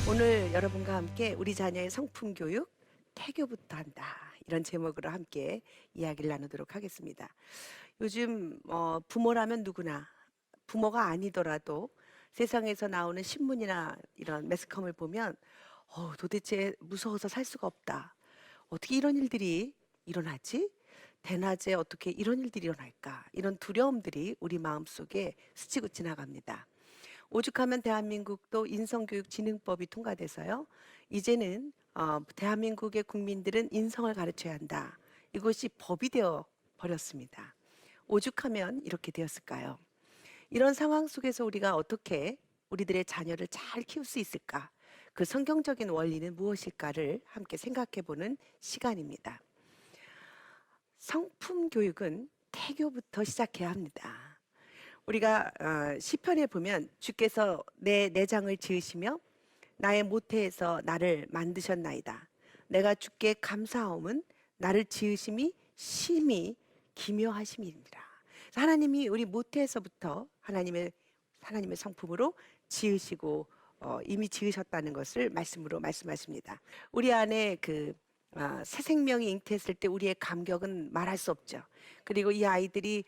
오늘 여러분과 함께 우리 자녀의 성품 교육 태교부터 한다. 이런 제목으로 함께 이야기를 나누도록 하겠습니다. 요즘 부모라면 누구나 부모가 아니더라도 세상에서 나오는 신문이나 이런 매스컴을 보면 도대체 무서워서 살 수가 없다. 어떻게 이런 일들이 일어나지? 대낮에 어떻게 이런 일들이 일어날까? 이런 두려움들이 우리 마음속에 스치고 지나갑니다. 오죽하면 대한민국도 인성교육진흥법이 통과돼서요. 이제는 대한민국의 국민들은 인성을 가르쳐야 한다. 이것이 법이 되어 버렸습니다. 오죽하면 이렇게 되었을까요? 이런 상황 속에서 우리가 어떻게 우리들의 자녀를 잘 키울 수 있을까? 그 성경적인 원리는 무엇일까를 함께 생각해 보는 시간입니다. 성품 교육은 태교부터 시작해야 합니다. 우리가 시편에 보면 주께서 내 내장을 지으시며 나의 모태에서 나를 만드셨나이다. 내가 주께 감사하옴은 나를 지으심이 심히 기묘하심이니라. 하나님이 우리 모태에서부터 하나님의 성품으로 지으시고 이미 지으셨다는 것을 말씀으로 말씀하십니다. 우리 안에 새 생명이 잉태했을 때 우리의 감격은 말할 수 없죠. 그리고 이 아이들이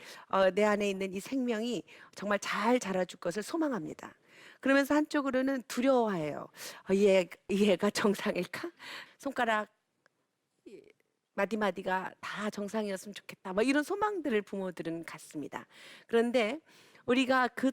내 안에 있는 이 생명이 정말 잘 자라줄 것을 소망합니다. 그러면서 한쪽으로는 두려워해요. 이 애가 정상일까? 손가락 마디마디가 다 정상이었으면 좋겠다. 뭐 이런 소망들을 부모들은 갖습니다. 그런데 우리가 그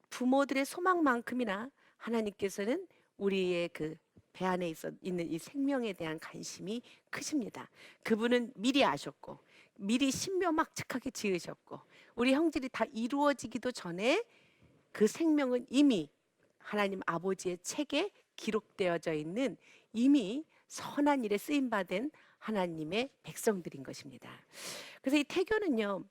부모들의 소망만큼이나 하나님께서는 우리의 그 배 안에 있는 이 생명에 대한 관심이 크십니다. 그분은 미리 아셨고 미리 신묘막측하게 지으셨고 우리 형질이 다 이루어지기도 전에 그 생명은 이미 하나님 아버지의 책에 기록되어져 있는 이미 선한 일에 쓰임받은 하나님의 백성들인 것입니다. 그래서 이 태교는요,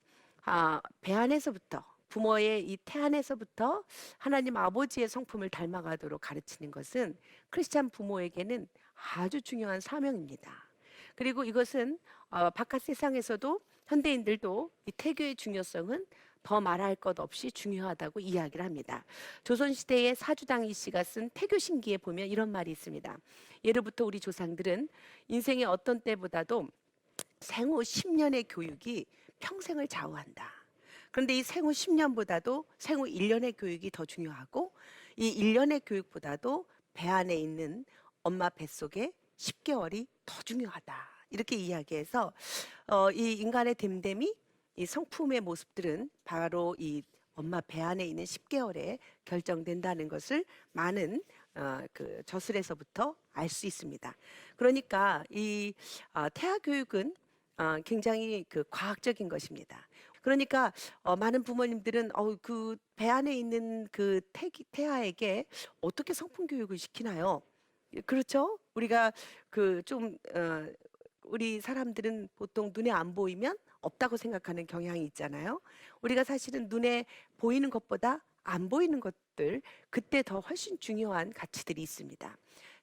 배 안에서부터 부모의 이 태 안에서부터 하나님 아버지의 성품을 닮아가도록 가르치는 것은 크리스찬 부모에게는 아주 중요한 사명입니다. 그리고 이것은 바깥 세상에서도 현대인들도 이 태교의 중요성은 더 말할 것 없이 중요하다고 이야기를 합니다. 조선시대의 사주당 씨가 쓴 태교신기에 보면 이런 말이 있습니다. 예로부터 우리 조상들은 인생의 어떤 때보다도 생후 10년의 교육이 평생을 좌우한다. 그런데 이 생후 10년보다도 생후 1년의 교육이 더 중요하고 이 1년의 교육보다도 배 안에 있는 엄마 뱃속에 10개월이 더 중요하다. 이렇게 이야기해서 이 인간의 됨됨이 이 성품의 모습들은 바로 이 엄마 배 안에 있는 10개월에 결정된다는 것을 많은 그 저술에서부터 알 수 있습니다. 그러니까 이 태아 교육은 굉장히 그 과학적인 것입니다. 그러니까 많은 부모님들은 그 배 안에 있는 그 태아에게 어떻게 성품 교육을 시키나요? 그렇죠? 우리가 그좀 우리 사람들은 보통 눈에 안 보이면 없다고 생각하는 경향이 있잖아요. 우리가 사실은 눈에 보이는 것보다 안 보이는 것들, 그때 더 훨씬 중요한 가치들이 있습니다.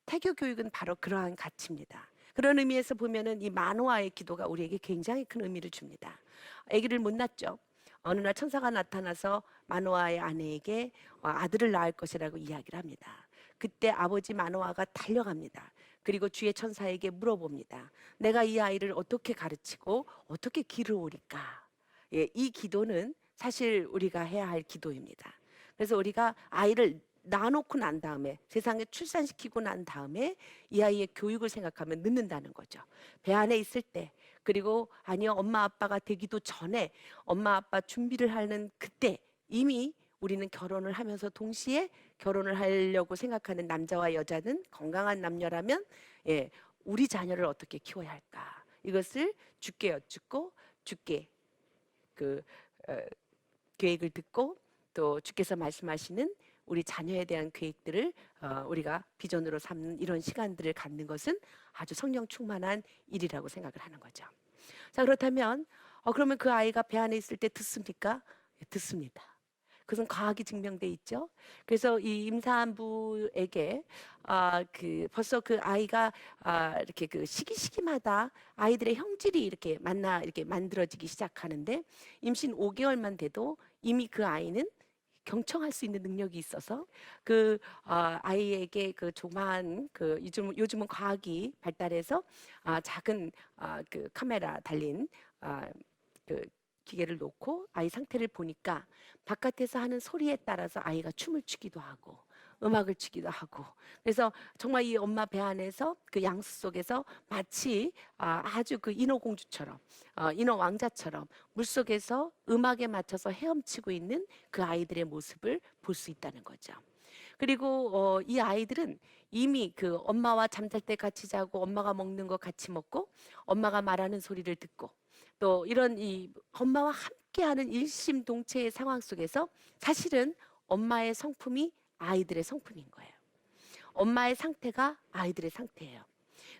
태교 교육은 바로 그러한 가치입니다. 그런 의미에서 보면은 이 만호아의 기도가 우리에게 굉장히 큰 의미를 줍니다. 아기를 못 낳죠. 어느 날 천사가 나타나서 마노아의 아내에게 아들을 낳을 것이라고 이야기를 합니다. 그때 아버지 마노아가 달려갑니다. 그리고 주의 천사에게 물어봅니다. 내가 이 아이를 어떻게 가르치고 어떻게 기르오리까? 예, 이 기도는 사실 우리가 해야 할 기도입니다. 그래서 우리가 아이를 낳아놓고 난 다음에 세상에 출산시키고 난 다음에 이 아이의 교육을 생각하면 늦는다는 거죠. 배 안에 있을 때 그리고 아니요 엄마 아빠가 되기도 전에 엄마 아빠 준비를 하는 그때 이미 우리는 결혼을 하면서 동시에 결혼을 하려고 생각하는 남자와 여자는 건강한 남녀라면 우리 자녀를 어떻게 키워야 할까? 이것을 주께 여쭙고 주께 그 계획을 듣고 또 주께서 말씀하시는 우리 자녀에 대한 계획들을 우리가 비전으로 삼는 이런 시간들을 갖는 것은 아주 성령 충만한 일이라고 생각을 하는 거죠. 자, 그렇다면 그러면 그 아이가 배 안에 있을 때 듣습니까? 듣습니다. 그것은 과학이 증명돼 있죠. 그래서 이 임산부에게 벌써 그 아이가 이렇게 그 시기마다 아이들의 형질이 이렇게 만들어지기 시작하는데 임신 5개월만 돼도 이미 그 아이는 경청할 수 있는 능력이 있어서 아이에게 그 조그마한 요즘은 과학이 발달해서 작은 그 카메라 달린 그 기계를 놓고 아이 상태를 보니까 바깥에서 하는 소리에 따라서 아이가 춤을 추기도 하고 음악을 추기도 하고, 그래서 정말 이 엄마 배 안에서 그 양수 속에서 마치 아주 그 인어공주처럼 인어왕자처럼 물속에서 음악에 맞춰서 헤엄치고 있는 그 아이들의 모습을 볼 수 있다는 거죠. 그리고 이 아이들은 이미 그 엄마와 잠잘 때 같이 자고 엄마가 먹는 거 같이 먹고 엄마가 말하는 소리를 듣고 또 이런 이 엄마와 함께하는 일심동체의 상황 속에서 사실은 엄마의 성품이 아이들의 성품인 거예요. 엄마의 상태가 아이들의 상태예요.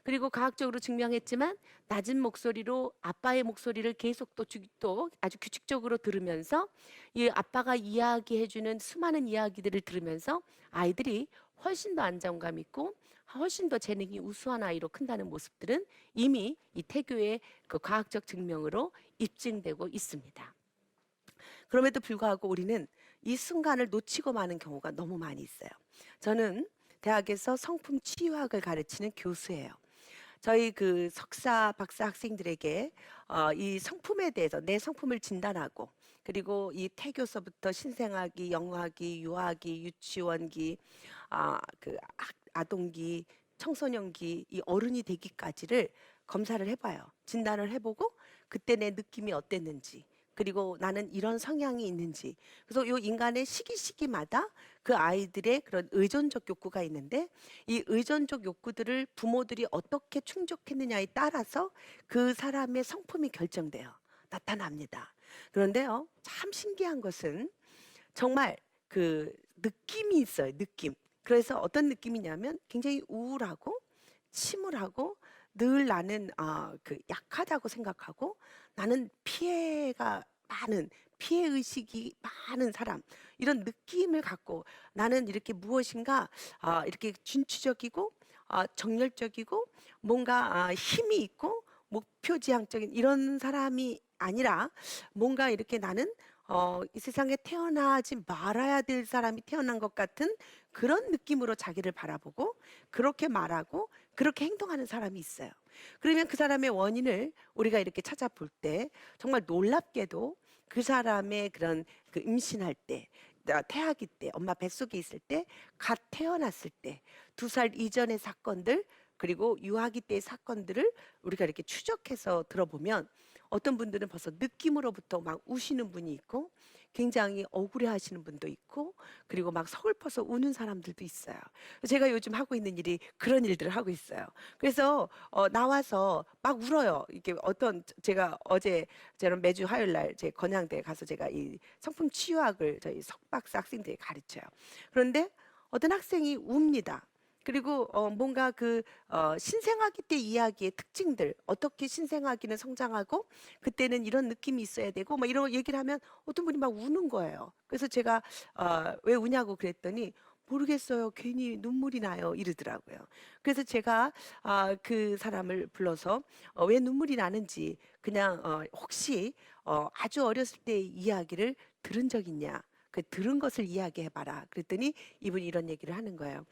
그리고 과학적으로 증명했지만 낮은 목소리로 아빠의 목소리를 계속 또 아주 규칙적으로 들으면서 이 아빠가 이야기해주는 수많은 이야기들을 들으면서 아이들이 훨씬 더 안정감 있고 훨씬 더 재능이 우수한 아이로 큰다는 모습들은 이미 이 태교의 그 과학적 증명으로 입증되고 있습니다. 그럼에도 불구하고 우리는 이 순간을 놓치고 마는 경우가 너무 많이 있어요. 저는 대학에서 성품 치유학을 가르치는 교수예요. 저희 그 석사, 박사 학생들에게 이 성품에 대해서 내 성품을 진단하고, 그리고 이 태교서부터 신생아기, 영아기, 유아기, 유치원기, 아동기, 청소년기, 이 어른이 되기까지를 검사를 해봐요. 진단을 해보고 그때 내 느낌이 어땠는지, 그리고 나는 이런 성향이 있는지. 그래서 이 인간의 시기마다 그 아이들의 그런 의존적 욕구가 있는데 이 의존적 욕구들을 부모들이 어떻게 충족했느냐에 따라서 그 사람의 성품이 결정돼요. 나타납니다. 그런데요, 참 신기한 것은 정말 그 느낌이 있어요. 느낌. 그래서 어떤 느낌이냐면 굉장히 우울하고 침울하고 늘 나는 그 약하다고 생각하고 나는 피해 의식이 많은 사람, 이런 느낌을 갖고 나는 이렇게 무엇인가 이렇게 진취적이고 정열적이고 뭔가 힘이 있고 목표지향적인 이런 사람이 아니라 뭔가 이렇게 나는 이 세상에 태어나지 말아야 될 사람이 태어난 것 같은 그런 느낌으로 자기를 바라보고 그렇게 말하고 그렇게 행동하는 사람이 있어요. 그러면 그 사람의 원인을 우리가 이렇게 찾아볼 때 정말 놀랍게도 그 사람의 그런 그 임신할 때, 태아기 때, 엄마 뱃속에 있을 때, 갓 태어났을 때, 2살 이전의 사건들, 그리고 유아기 때의 사건들을 우리가 이렇게 추적해서 들어보면 어떤 분들은 벌써 느낌으로부터 막 우시는 분이 있고 굉장히 억울해 하시는 분도 있고 그리고 막 서글퍼서 우는 사람들도 있어요. 제가 요즘 하고 있는 일이 그런 일들을 하고 있어요. 그래서 나와서 막 울어요. 이게 제가 어제 저는 매주 화요일 날 제 건양대에 가서 제가 이 성품 치유학을 저희 석박사 학생들이 가르쳐요. 그런데 어떤 학생이 웁니다. 그리고 뭔가 신생아기 때 이야기의 특징들, 어떻게 신생아기는 성장하고 그때는 이런 느낌이 있어야 되고 막 이런 얘기를 하면 어떤 분이 막 우는 거예요. 그래서 제가 왜 우냐고 그랬더니 모르겠어요. 괜히 눈물이 나요. 이러더라고요. 그래서 제가 그 사람을 불러서 왜 눈물이 나는지 그냥 혹시 아주 어렸을 때의 이야기를 들은 적 있냐? 그 들은 것을 이야기해봐라. 그랬더니 이분이 이런 얘기를 하는 거예요.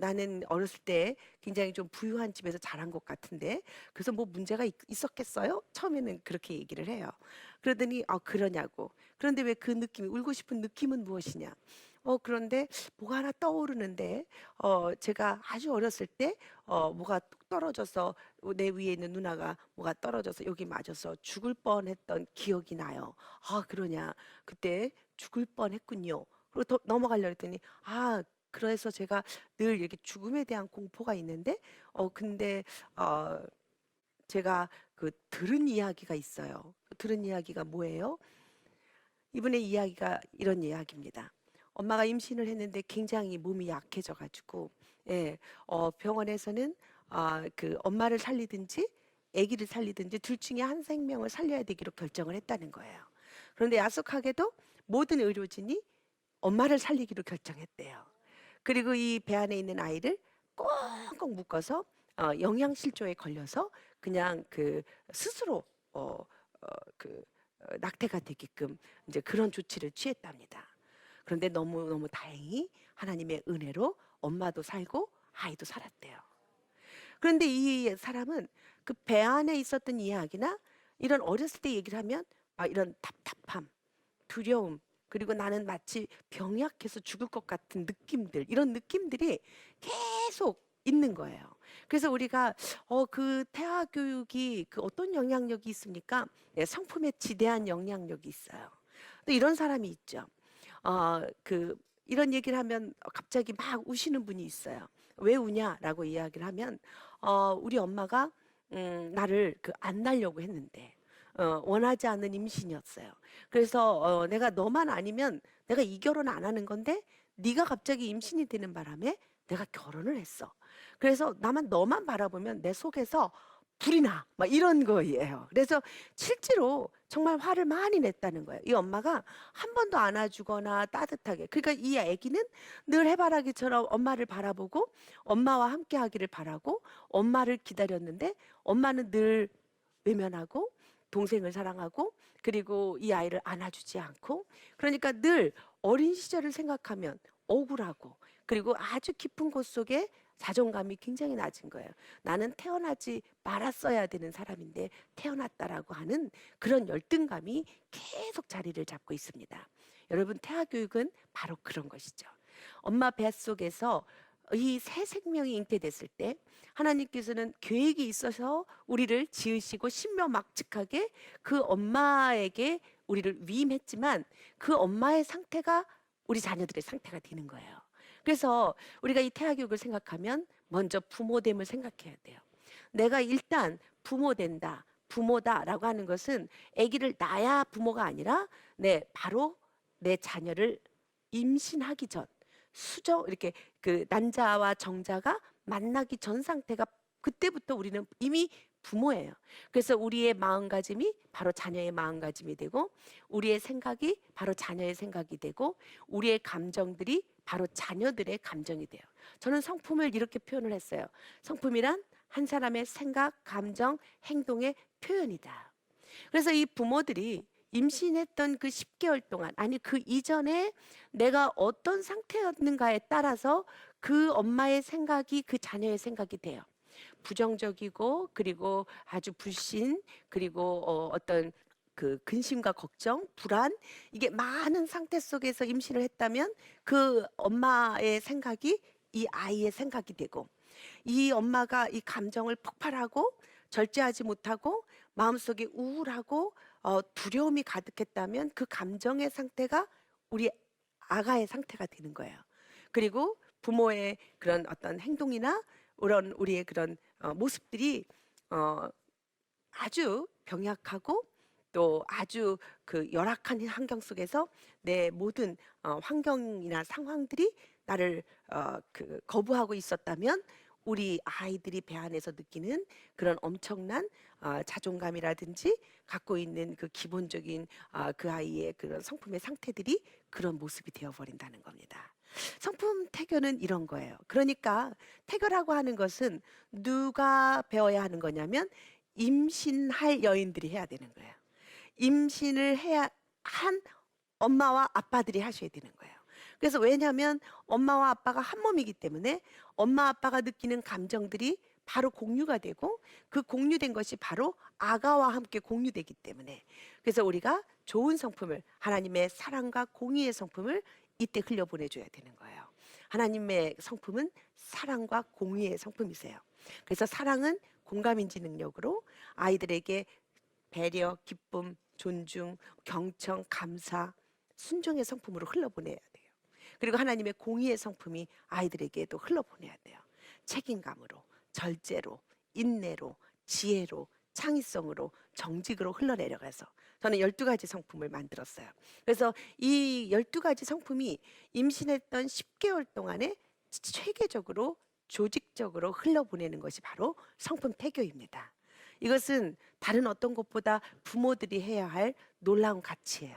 나는 어렸을 때 굉장히 좀 부유한 집에서 자란 것 같은데 그래서 뭐 문제가 있었겠어요? 처음에는 그렇게 얘기를 해요. 그러더니 그러냐고. 그런데 왜 그 느낌이 울고 싶은 느낌은 무엇이냐? 그런데 뭐가 하나 떠오르는데 제가 아주 어렸을 때 뭐가 뚝 떨어져서 내 위에 있는 누나가 뭐가 떨어져서 여기 맞아서 죽을 뻔했던 기억이 나요. 그러냐? 그때 죽을 뻔했군요. 그리고 더 넘어가려고 했더니 그래서 제가 늘 이렇게 죽음에 대한 공포가 있는데 근데 제가 그 들은 이야기가 있어요. 들은 이야기가 뭐예요? 이분의 이야기가 이런 이야기입니다. 엄마가 임신을 했는데 굉장히 몸이 약해져 가지고 예, 병원에서는 그 엄마를 살리든지 아기를 살리든지 둘 중에 한 생명을 살려야 되기로 결정을 했다는 거예요. 그런데 야속하게도 모든 의료진이 엄마를 살리기로 결정했대요. 그리고 이 배 안에 있는 아이를 꽁꽁 묶어서 영양실조에 걸려서 그냥 그 스스로 낙태가 되게끔 이제 그런 조치를 취했답니다. 그런데 너무너무 다행히 하나님의 은혜로 엄마도 살고 아이도 살았대요. 그런데 이 사람은 그 배 안에 있었던 이야기나 이런 어렸을 때 얘기를 하면 이런 답답함, 두려움, 그리고 나는 마치 병약해서 죽을 것 같은 느낌들, 이런 느낌들이 계속 있는 거예요. 그래서 우리가 그 태아 교육이 그 어떤 영향력이 있습니까? 네, 성품에 지대한 영향력이 있어요. 또 이런 사람이 있죠. 그 이런 얘기를 하면 갑자기 막 우시는 분이 있어요. 왜 우냐라고 이야기를 하면 우리 엄마가 나를 안 낳으려고 했는데 원하지 않는 임신이었어요. 그래서 내가 너만 아니면 내가 이 결혼 안 하는 건데 네가 갑자기 임신이 되는 바람에 내가 결혼을 했어. 그래서 너만 바라보면 내 속에서 불이 나. 막 이런 거예요. 그래서 실제로 정말 화를 많이 냈다는 거예요. 이 엄마가 한 번도 안아주거나 따뜻하게. 그러니까 이 아기는 늘 해바라기처럼 엄마를 바라보고 엄마와 함께 하기를 바라고 엄마를 기다렸는데 엄마는 늘 외면하고 동생을 사랑하고 그리고 이 아이를 안아주지 않고 그러니까 늘 어린 시절을 생각하면 억울하고 그리고 아주 깊은 곳 속에 자존감이 굉장히 낮은 거예요. 나는 태어나지 말았어야 되는 사람인데 태어났다라고 하는 그런 열등감이 계속 자리를 잡고 있습니다. 여러분, 태아 교육은 바로 그런 것이죠. 엄마 뱃속에서 이 새 생명이 잉태됐을 때 하나님께서는 계획이 있어서 우리를 지으시고 신묘막측하게 그 엄마에게 우리를 위임했지만 그 엄마의 상태가 우리 자녀들의 상태가 되는 거예요. 그래서 우리가 이 태아 교육을 생각하면 먼저 부모됨을 생각해야 돼요. 내가 일단 부모된다, 부모다라고 하는 것은 아기를 낳아야 부모가 아니라 바로 내 자녀를 임신하기 전 수정 이렇게 그 난자와 정자가 만나기 전 상태가 그때부터 우리는 이미 부모예요. 그래서 우리의 마음가짐이 바로 자녀의 마음가짐이 되고 우리의 생각이 바로 자녀의 생각이 되고 우리의 감정들이 바로 자녀들의 감정이 돼요. 저는 성품을 이렇게 표현을 했어요. 성품이란 한 사람의 생각, 감정, 행동의 표현이다. 그래서 이 부모들이 임신했던 그 10개월 동안 아니 그 이전에 내가 어떤 상태였는가에 따라서 그 엄마의 생각이 그 자녀의 생각이 돼요. 부정적이고 그리고 아주 불신 그리고 어떤 그 근심과 걱정, 불안 이게 많은 상태 속에서 임신을 했다면 그 엄마의 생각이 이 아이의 생각이 되고 이 엄마가 이 감정을 폭발하고 절제하지 못하고 마음속에 우울하고 두려움이 가득했다면 그 감정의 상태가 우리 아가의 상태가 되는 거예요. 그리고 부모의 그런 어떤 행동이나 그런 우리의 그런 모습들이 아주 병약하고 또 아주 그 열악한 환경 속에서 내 모든 환경이나 상황들이 나를 그 거부하고 있었다면 우리 아이들이 배 안에서 느끼는 그런 엄청난 자존감이라든지 갖고 있는 그 기본적인 그 아이의 그런 성품의 상태들이 그런 모습이 되어버린다는 겁니다. 성품 태교는 이런 거예요. 그러니까 태교라고 하는 것은 누가 배워야 하는 거냐면 임신할 여인들이 해야 되는 거예요. 임신을 해야 한 엄마와 아빠들이 하셔야 되는 거예요. 그래서 왜냐하면 엄마와 아빠가 한 몸이기 때문에 엄마 아빠가 느끼는 감정들이 바로 공유가 되고 그 공유된 것이 바로 아가와 함께 공유되기 때문에 그래서 우리가 좋은 성품을 하나님의 사랑과 공의의 성품을 이때 흘려보내줘야 되는 거예요. 하나님의 성품은 사랑과 공의의 성품이세요. 그래서 사랑은 공감인지 능력으로 아이들에게 배려, 기쁨, 존중, 경청, 감사, 순종의 성품으로 흘러보내야 돼요. 그리고 하나님의 공의의 성품이 아이들에게도 흘러보내야 돼요. 책임감으로, 절제로, 인내로, 지혜로, 창의성으로, 정직으로 흘러내려가서 저는 12가지 성품을 만들었어요. 그래서 이 12가지 성품이 임신했던 10개월 동안에 체계적으로 조직적으로 흘러보내는 것이 바로 성품 태교입니다. 이것은 다른 어떤 것보다 부모들이 해야 할 놀라운 가치예요.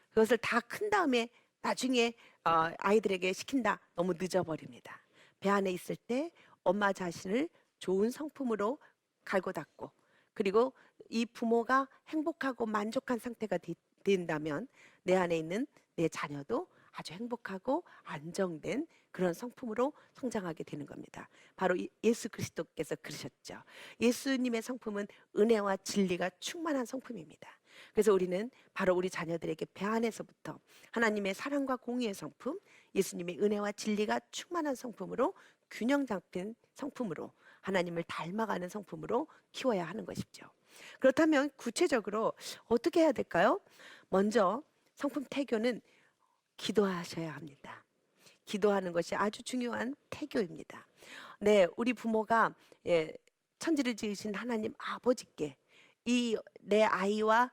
그것을 다 큰 다음에 나중에 아이들에게 시킨다 너무 늦어버립니다. 배 안에 있을 때 엄마 자신을 좋은 성품으로 갈고 닦고 그리고 이 부모가 행복하고 만족한 상태가 된다면 내 안에 있는 내 자녀도 아주 행복하고 안정된 그런 성품으로 성장하게 되는 겁니다. 바로 예수 그리스도께서 그러셨죠. 예수님의 성품은 은혜와 진리가 충만한 성품입니다. 그래서 우리는 바로 우리 자녀들에게 배 안에서부터 하나님의 사랑과 공의의 성품, 예수님의 은혜와 진리가 충만한 성품으로 균형 잡힌 성품으로 하나님을 닮아가는 성품으로 키워야 하는 것이죠. 그렇다면 구체적으로 어떻게 해야 될까요? 먼저 성품 태교는 기도하셔야 합니다. 기도하는 것이 아주 중요한 태교입니다. 네, 우리 부모가 천지를 지으신 하나님 아버지께 이 내 아이와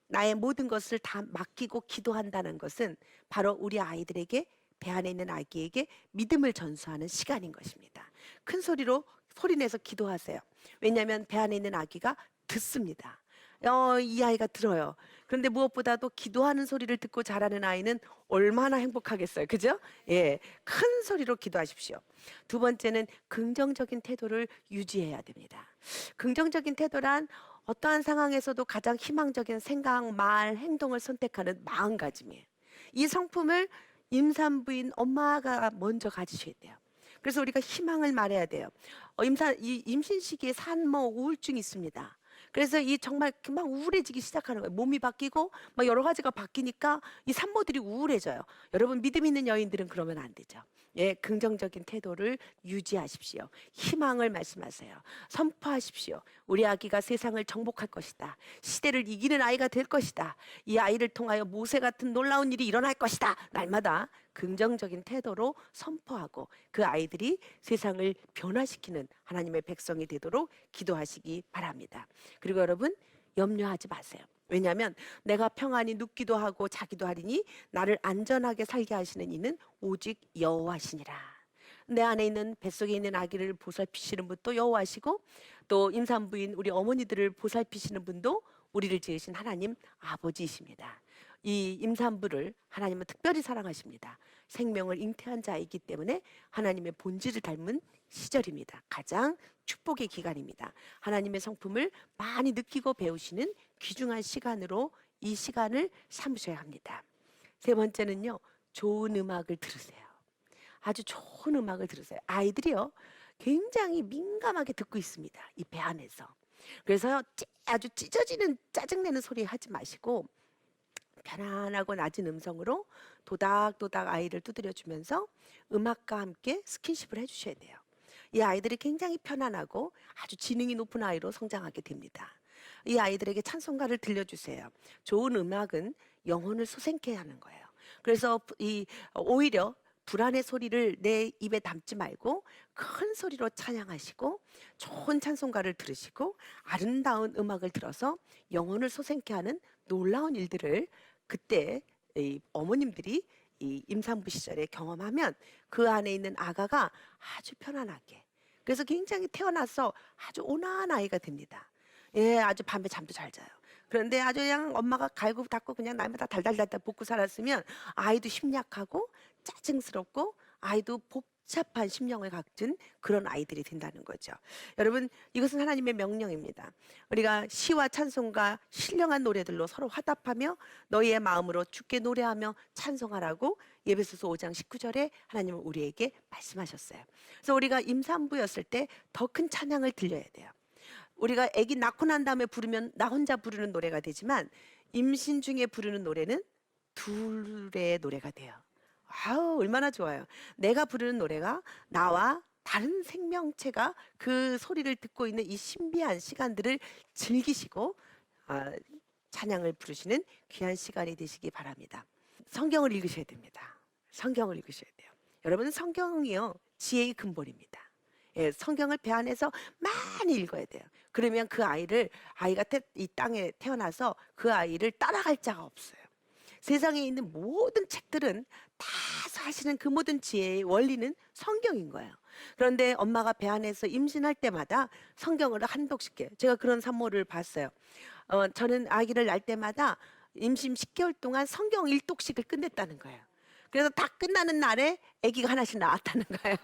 나의 모든 것을 다 맡기고 기도한다는 것은 바로 우리 아이들에게 배 안에 있는 아기에게 믿음을 전수하는 시간인 것입니다. 큰 소리로 소리내서 기도하세요. 왜냐하면 배 안에 있는 아기가 듣습니다. 이 아이가 들어요. 그런데 무엇보다도 기도하는 소리를 듣고 자라는 아이는 얼마나 행복하겠어요. 그죠? 예, 큰 소리로 기도하십시오. 두 번째는 긍정적인 태도를 유지해야 됩니다. 긍정적인 태도란 어떠한 상황에서도 가장 희망적인 생각, 말, 행동을 선택하는 마음가짐이에요. 이 성품을 임산부인 엄마가 먼저 가지셔야 돼요. 그래서 우리가 희망을 말해야 돼요. 임신 시기에 산모 우울증이 있습니다. 그래서 이 정말 금방 우울해지기 시작하는 거예요. 몸이 바뀌고 막 여러 가지가 바뀌니까 이 산모들이 우울해져요. 여러분 믿음 있는 여인들은 그러면 안 되죠. 예, 긍정적인 태도를 유지하십시오. 희망을 말씀하세요. 선포하십시오. 우리 아기가 세상을 정복할 것이다. 시대를 이기는 아이가 될 것이다. 이 아이를 통하여 모세 같은 놀라운 일이 일어날 것이다. 날마다 긍정적인 태도로 선포하고 그 아이들이 세상을 변화시키는 하나님의 백성이 되도록 기도하시기 바랍니다. 그리고 여러분 염려하지 마세요. 왜냐하면 내가 평안히 눕기도 하고 자기도 하리니 나를 안전하게 살게 하시는 이는 오직 여호와시니라. 내 안에 있는 뱃속에 있는 아기를 보살피시는 분도 여호와시고 또 임산부인 우리 어머니들을 보살피시는 분도 우리를 지으신 하나님 아버지이십니다. 이 임산부를 하나님은 특별히 사랑하십니다. 생명을 잉태한 자이기 때문에 하나님의 본질을 닮은 시절입니다. 가장 축복의 기간입니다. 하나님의 성품을 많이 느끼고 배우시는 귀중한 시간으로 이 시간을 삼으셔야 합니다. 세 번째는요, 좋은 음악을 들으세요. 아주 좋은 음악을 들으세요. 아이들이요, 굉장히 민감하게 듣고 있습니다. 이 배 안에서. 그래서 아주 찢어지는 짜증내는 소리 하지 마시고 편안하고 낮은 음성으로 도닥도닥 아이를 두드려주면서 음악과 함께 스킨십을 해주셔야 돼요. 이 아이들이 굉장히 편안하고 아주 지능이 높은 아이로 성장하게 됩니다. 이 아이들에게 찬송가를 들려주세요. 좋은 음악은 영혼을 소생케 하는 거예요. 그래서 오히려 불안의 소리를 내 입에 담지 말고 큰 소리로 찬양하시고 좋은 찬송가를 들으시고 아름다운 음악을 들어서 영혼을 소생케 하는 놀라운 일들을 그때 이 어머님들이 이 임산부 시절에 경험하면 그 안에 있는 아가가 아주 편안하게, 그래서 굉장히 태어나서 아주 온화한 아이가 됩니다. 예, 아주 밤에 잠도 잘 자요. 그런데 아주 그냥 엄마가 갈고 닦고 그냥 날마다 달달달달 볶고 살았으면 아이도 심약하고 짜증스럽고 아이도 복잡한 심령을 갖춘 그런 아이들이 된다는 거죠. 여러분, 이것은 하나님의 명령입니다. 우리가 시와 찬송과 신령한 노래들로 서로 화답하며 너희의 마음으로 주께 노래하며 찬송하라고 에베소서 5장 19절에 하나님은 우리에게 말씀하셨어요. 그래서 우리가 임산부였을 때 더 큰 찬양을 들려야 돼요. 우리가 아기 낳고 난 다음에 부르면 나 혼자 부르는 노래가 되지만 임신 중에 부르는 노래는 둘의 노래가 돼요. 아우, 얼마나 좋아요. 내가 부르는 노래가 나와 다른 생명체가 그 소리를 듣고 있는 이 신비한 시간들을 즐기시고 찬양을 부르시는 귀한 시간이 되시기 바랍니다. 성경을 읽으셔야 됩니다. 성경을 읽으셔야 돼요. 여러분, 성경이요 지혜의 근본입니다. 예, 성경을 배 안에서 많이 읽어야 돼요. 그러면 아이가 이 땅에 태어나서 그 아이를 따라갈 자가 없어요. 세상에 있는 모든 책들은 다 사실은 그 모든 지혜의 원리는 성경인 거예요. 그런데 엄마가 배 안에서 임신할 때마다 성경을 한 독씩 해요. 제가 그런 산모를 봤어요. 저는 아기를 낳을 때마다 임신 10개월 동안 성경 1독씩을 끝냈다는 거예요. 그래서 다 끝나는 날에 아기가 하나씩 나왔다는 거예요.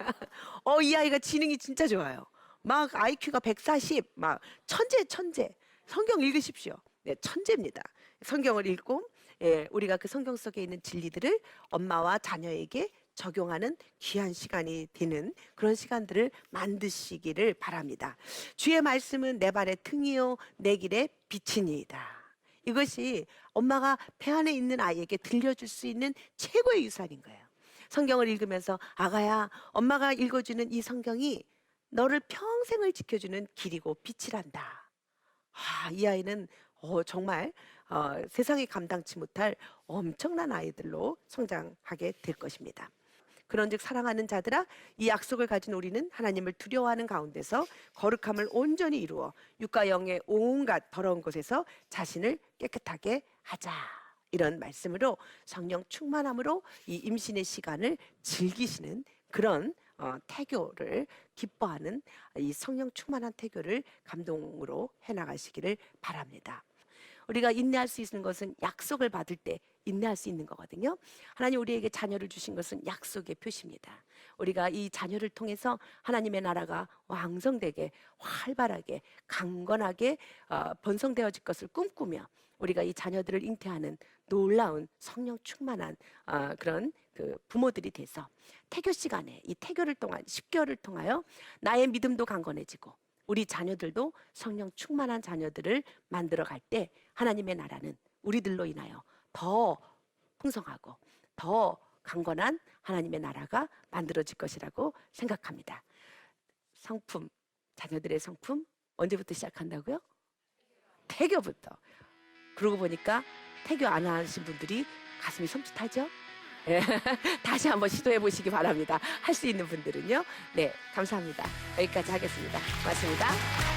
이 아이가 지능이 진짜 좋아요. 막 IQ가 140, 막 천재. 성경 읽으십시오. 네, 천재입니다. 성경을 읽고 예, 우리가 그 성경 속에 있는 진리들을 엄마와 자녀에게 적용하는 귀한 시간이 되는 그런 시간들을 만드시기를 바랍니다. 주의 말씀은 내 발의 등이요 내 길의 빛이니이다. 이것이 엄마가 배 안에 있는 아이에게 들려줄 수 있는 최고의 유산인 거예요. 성경을 읽으면서 아가야, 엄마가 읽어주는 이 성경이 너를 평생을 지켜주는 길이고 빛이란다. 이 아이는 정말 세상이 감당치 못할 엄청난 아이들로 성장하게 될 것입니다. 그런즉 사랑하는 자들아, 이 약속을 가진 우리는 하나님을 두려워하는 가운데서 거룩함을 온전히 이루어 육과 영의 온갖 더러운 곳에서 자신을 깨끗하게 하자. 이런 말씀으로 성령 충만함으로 이 임신의 시간을 즐기시는 그런 태교를 기뻐하는 이 성령 충만한 태교를 감동으로 해나가시기를 바랍니다. 우리가 인내할 수 있는 것은 약속을 받을 때 인내할 수 있는 거거든요. 하나님 우리에게 자녀를 주신 것은 약속의 표시입니다. 우리가 이 자녀를 통해서 하나님의 나라가 왕성되게 활발하게 강건하게 번성되어질 것을 꿈꾸며 우리가 이 자녀들을 잉태하는 놀라운 성령 충만한 그런 그 부모들이 돼서 태교 시간에 이 태교를 통한 10개월을 통하여 나의 믿음도 강건해지고 우리 자녀들도 성령 충만한 자녀들을 만들어 갈 때 하나님의 나라는 우리들로 인하여 더 풍성하고 더 강건한 하나님의 나라가 만들어질 것이라고 생각합니다. 성품, 자녀들의 성품 언제부터 시작한다고요? 태교부터. 그러고 보니까 태교 안 하신 분들이 가슴이 섬찟하죠? 예. 다시 한번 시도해 보시기 바랍니다. 할 수 있는 분들은요. 네, 감사합니다. 여기까지 하겠습니다. 고맙습니다.